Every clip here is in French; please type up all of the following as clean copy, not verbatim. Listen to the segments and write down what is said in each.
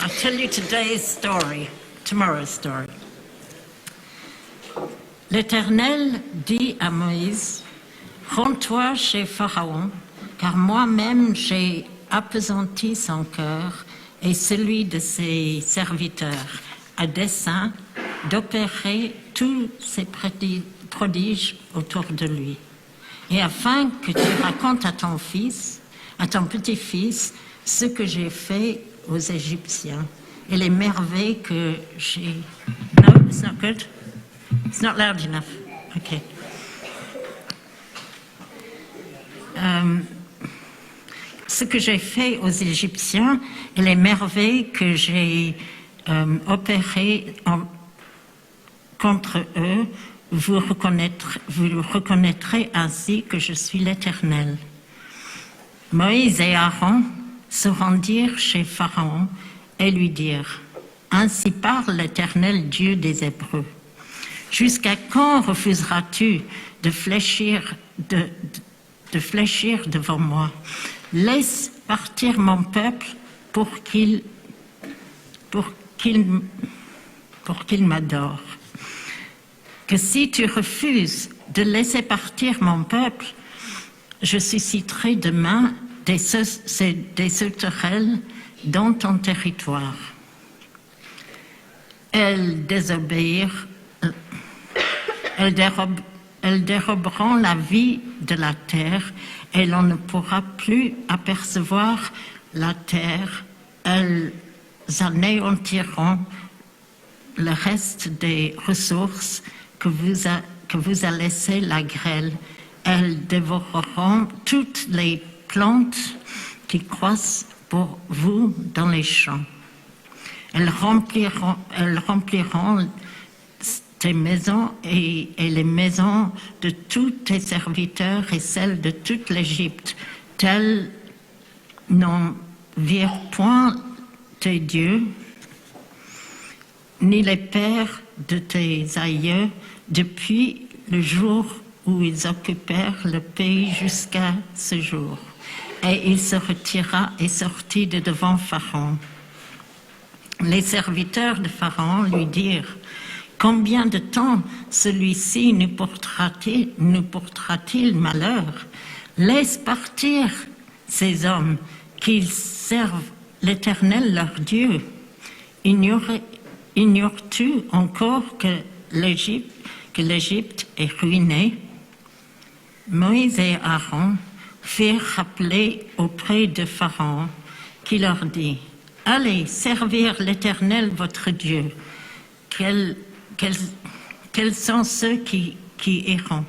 I'll tell you today's story, tomorrow's story. L'Éternel dit à Moïse, « Rends-toi chez Pharaon, car moi-même j'ai appesanti son cœur et celui de ses serviteurs, à dessein d'opérer tous ces prodiges autour de lui. Et afin que tu racontes à ton fils, à ton petit-fils, ce que j'ai fait aux Égyptiens et les merveilles que j'ai... No, it's not good. It's not loud enough. Okay. Ce que j'ai fait aux Égyptiens et les merveilles que j'ai opérées contre eux, vous reconnaîtrez ainsi que je suis l'Éternel. » Moïse et Aaron se rendirent chez Pharaon et lui dirent, « Ainsi parle l'Éternel Dieu des Hébreux. Jusqu'à quand refuseras-tu de fléchir devant moi? Laisse partir mon peuple pour qu'il m'adore. Que si tu refuses de laisser partir mon peuple, je susciterai demain des sauterelles dans ton territoire. Elles déroberont la vie de la terre et l'on ne pourra plus apercevoir la terre. Elles anéantiront le reste des ressources que vous a laissé la grêle. Elles dévoreront toutes les plantes qui croissent pour vous dans les champs. Elles rempliront tes maisons et les maisons de tous tes serviteurs et celles de toute l'Égypte. Tels n'en virent point tes dieux, ni les pères de tes aïeux, depuis le jour où ils occupèrent le pays jusqu'à ce jour. Et il se retira et sortit de devant Pharaon. Les serviteurs de Pharaon lui dirent, « Combien de temps celui-ci nous portera-t-il malheur? Laisse partir ces hommes, qu'ils servent l'Éternel leur Dieu. Ignores-tu encore que l'Égypte est ruinée? » Moïse et Aaron firent rappeler auprès de Pharaon, qui leur dit, « Allez servir l'Éternel votre Dieu. Quels sont ceux qui iront? »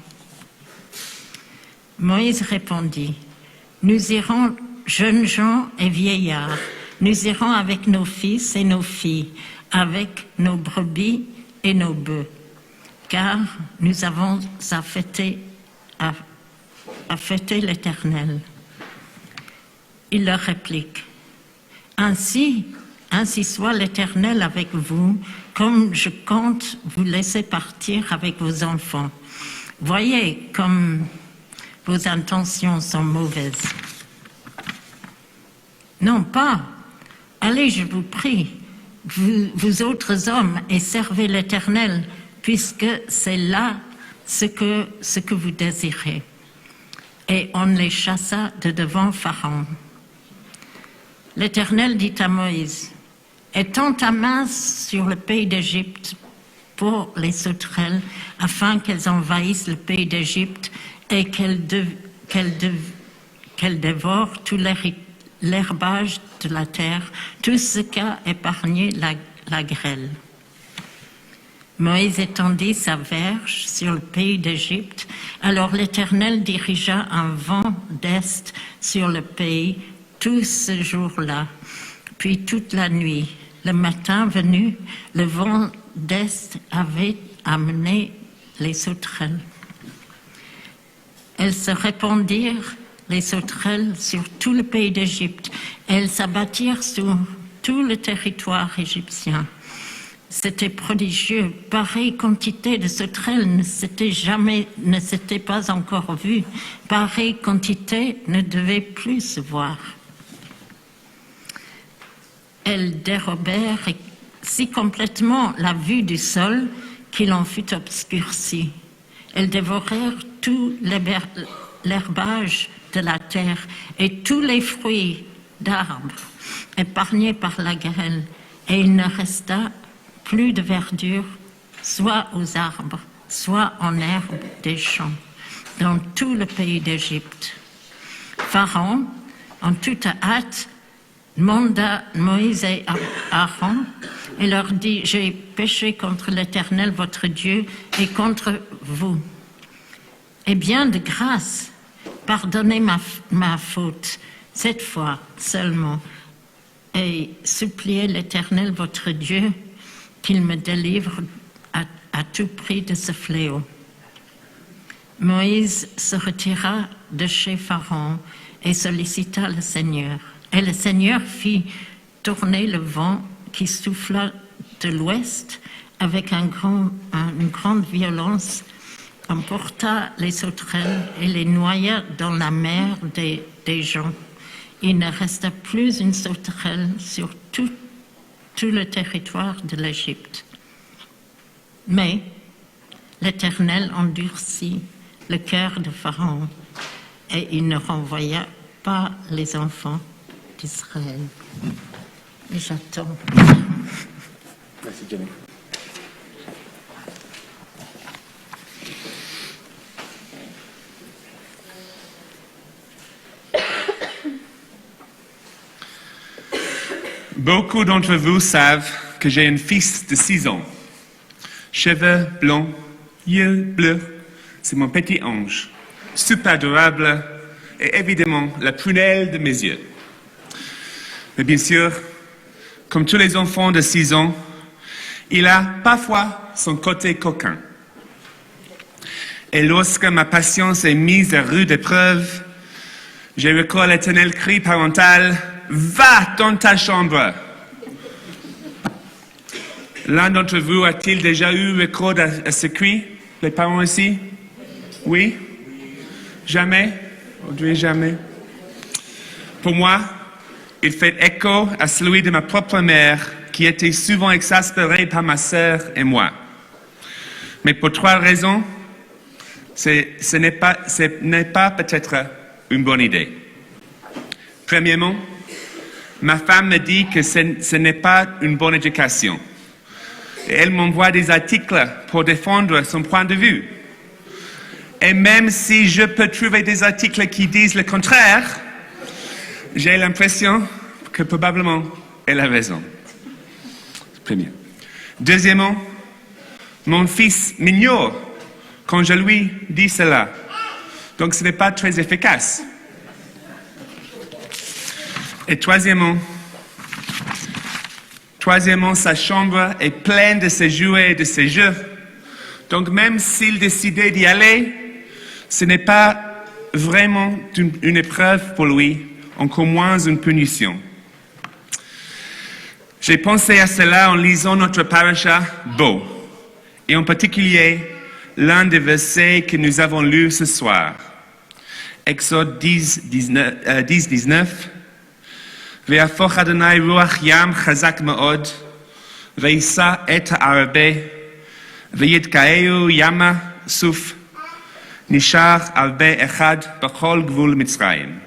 Moïse répondit, « Nous irons, jeunes gens et vieillards, nous irons avec nos fils et nos filles, avec nos brebis et nos bœufs, car nous avons à fêter l'Éternel. » Il leur réplique, « Ainsi soit l'Éternel avec vous, comme je compte vous laisser partir avec vos enfants. Voyez comme vos intentions sont mauvaises. Non pas, allez, je vous prie, vous autres hommes, et servez l'Éternel, puisque c'est là ce que vous désirez. » Et on les chassa de devant Pharaon. L'Éternel dit à Moïse, « Étends ta main sur le pays d'Égypte pour les sauterelles, afin qu'elles envahissent le pays d'Égypte et qu'elles dévorent tout l'herbage de la terre, tout ce qu'a épargné la grêle. » Moïse étendit sa verge sur le pays d'Égypte. Alors l'Éternel dirigea un vent d'est sur le pays tout ce jour-là, puis toute la nuit. Le matin venu, le vent d'est avait amené les sauterelles. Elles se répandirent, les sauterelles, sur tout le pays d'Égypte. Elles s'abattirent sur tout le territoire égyptien. C'était prodigieux. Pareille quantité de sauterelles ne s'était pas encore vue. Pareille quantité ne devait plus se voir. elles dérobèrent si complètement la vue du sol qu'il en fut obscurci. Elles dévorèrent tout l'herbage de la terre et tous les fruits d'arbres épargnés par la grêle, et il ne resta plus de verdure, soit aux arbres, soit en herbe des champs, dans tout le pays d'Égypte. Pharaon, en toute hâte, manda Moïse et Aaron et leur dit: j'ai péché contre l'Éternel votre Dieu et contre vous. Et bien de grâce, pardonnez ma faute, cette fois seulement, et suppliez l'Éternel votre Dieu qu'il me délivre à tout prix de ce fléau. Moïse se retira de chez Pharaon et sollicita le Seigneur. Et le Seigneur fit tourner le vent qui souffla de l'ouest avec une grande violence, emporta les sauterelles et les noya dans la mer des gens. Il ne resta plus une sauterelle sur tout le territoire de l'Égypte. Mais l'Éternel endurcit le cœur de Pharaon et il ne renvoya pas les enfants d'Israël. Et j'attends. Merci, Jenny. Beaucoup d'entre vous savent que j'ai un fils de 6 ans. Cheveux blonds, yeux bleus, c'est mon petit ange. Super adorable et évidemment la prunelle de mes yeux. Mais bien sûr, comme tous les enfants de 6 ans, il a parfois son côté coquin. Et lorsque ma patience est mise à rude épreuve, j'ai recours à l'éternel cri parental: va dans ta chambre. L'un d'entre vous a-t-il déjà eu recours à ce cri? Les parents ici? Oui? Jamais? Aujourd'hui, jamais. Pour moi, il fait écho à celui de ma propre mère, qui était souvent exaspérée par ma sœur et moi. Mais pour 3 raisons, ce n'est pas peut-être une bonne idée. Premièrement, ma femme me dit que ce n'est pas une bonne éducation. Et elle m'envoie des articles pour défendre son point de vue. Et même si je peux trouver des articles qui disent le contraire, j'ai l'impression que probablement elle a raison. Premier. Deuxièmement, mon fils m'ignore quand je lui dis cela. Donc ce n'est pas très efficace. Et troisièmement, sa chambre est pleine de ses jouets et de ses jeux. Donc même s'il décidait d'y aller, ce n'est pas vraiment une épreuve pour lui, encore moins une punition. J'ai pensé à cela en lisant notre parasha Bo, et en particulier l'un des versets que nous avons lus ce soir. Exode 10-19. ויהפוך אדוני רוח ים חזק מאוד, ויישא את הערבה, ויתקעהו ימה סוף, נשאר ערבה אחד בכל גבול מצרים.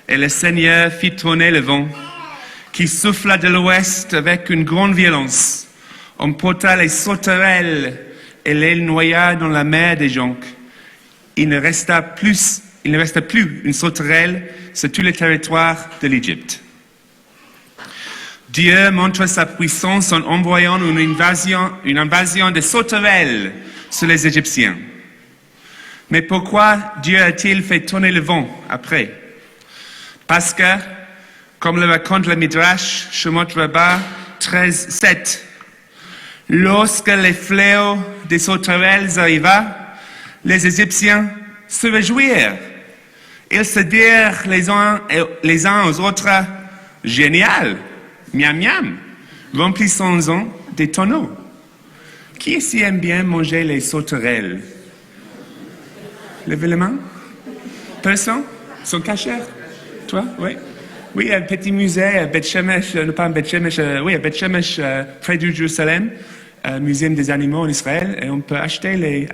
Et le Seigneur fit tourner le vent, qui souffla de l'ouest avec une grande violence, emporta les sauterelles et les noya dans la mer des joncs. Il ne resta plus une sauterelle sur tout le territoire de l'Égypte. Dieu montre sa puissance en envoyant une invasion de sauterelles sur les Égyptiens. Mais pourquoi Dieu a-t-il fait tourner le vent après? Parce que, comme le raconte le Midrash, Shemot Rabbah 13:7, lorsque les fléaux des sauterelles arriva, les Égyptiens se réjouirent. Ils se dirent les uns aux autres: génial! Miam miam, remplissons-en des tonneaux. Qui ici aime bien manger les sauterelles? Levez les mains. Personne? Ils sont cachés? Toi? Oui. Oui, un petit musée à Beth Shemesh, pas à Beth Shemesh, oui, à Beth Shemesh, près de Jérusalem, musée des animaux en Israël, et on peut acheter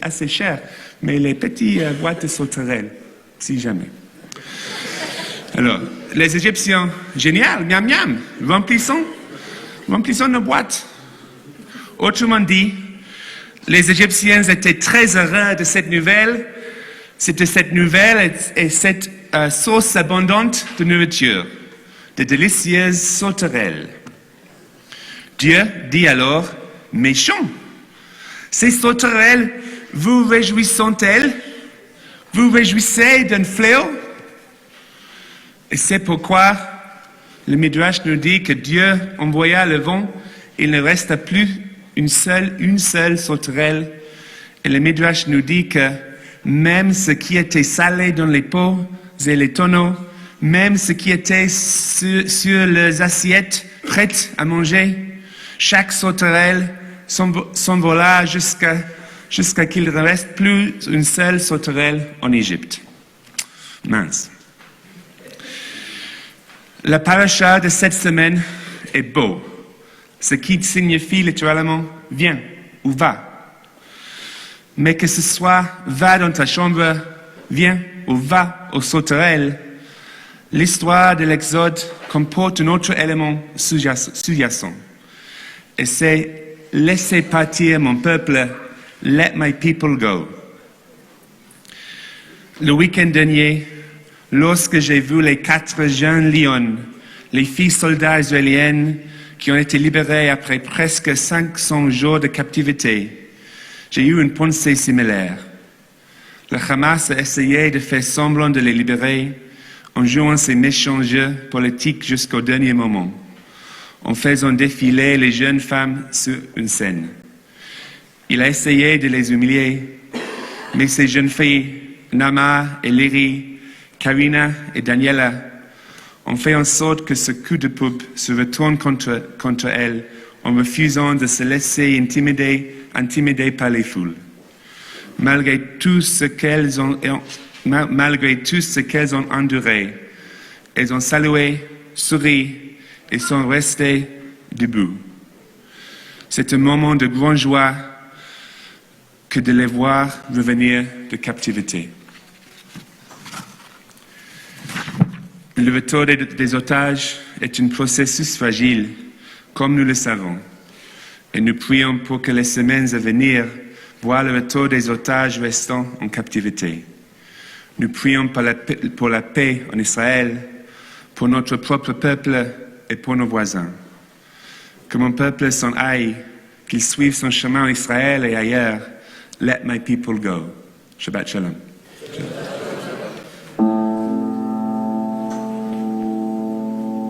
assez cher, mais les petites boîtes de sauterelles, si jamais. Alors, les Égyptiens, génial, miam miam, remplissons nos boîtes. Autrement dit, les Égyptiens étaient très heureux de cette nouvelle. C'était cette nouvelle et cette source abondante de nourriture, de délicieuses sauterelles. Dieu dit alors, méchants, ces sauterelles vous réjouissent-elles? Vous réjouissez d'un fléau? Et c'est pourquoi le Midrash nous dit que Dieu envoya le vent, il ne resta plus une seule sauterelle. Et le Midrash nous dit que même ce qui était salé dans les pots et les tonneaux, même ce qui était sur les assiettes prêtes à manger, chaque sauterelle s'envola jusqu'à qu'il ne reste plus une seule sauterelle en Égypte. Mince. La paracha de cette semaine est beau, ce qui signifie littéralement « viens » ou « va ». Mais que ce soit « va dans ta chambre »,« viens » ou « va aux sauterelles », l'histoire de l'Exode comporte un autre élément sous-jacent. Et c'est « laissez partir mon peuple, let my people go ». Le week-end dernier, lorsque j'ai vu les 4 jeunes lions, les filles soldats israéliennes qui ont été libérées après presque 500 jours de captivité, j'ai eu une pensée similaire. Le Hamas a essayé de faire semblant de les libérer en jouant ses méchants jeux politiques jusqu'au dernier moment, en faisant défiler les jeunes femmes sur une scène. Il a essayé de les humilier, mais ces jeunes filles, Nama et Liri, Karina et Daniela ont fait en sorte que ce coup de pub se retourne contre elles en refusant de se laisser intimider par les foules. Malgré tout ce qu'elles ont enduré, elles ont salué, souri et sont restées debout. C'est un moment de grande joie que de les voir revenir de captivité. Le retour des otages est un processus fragile, comme nous le savons. Et nous prions pour que les semaines à venir voient le retour des otages restants en captivité. Nous prions pour la paix en Israël, pour notre propre peuple et pour nos voisins. Que mon peuple s'en aille, qu'il suive son chemin en Israël et ailleurs. Let my people go. Shabbat Shalom.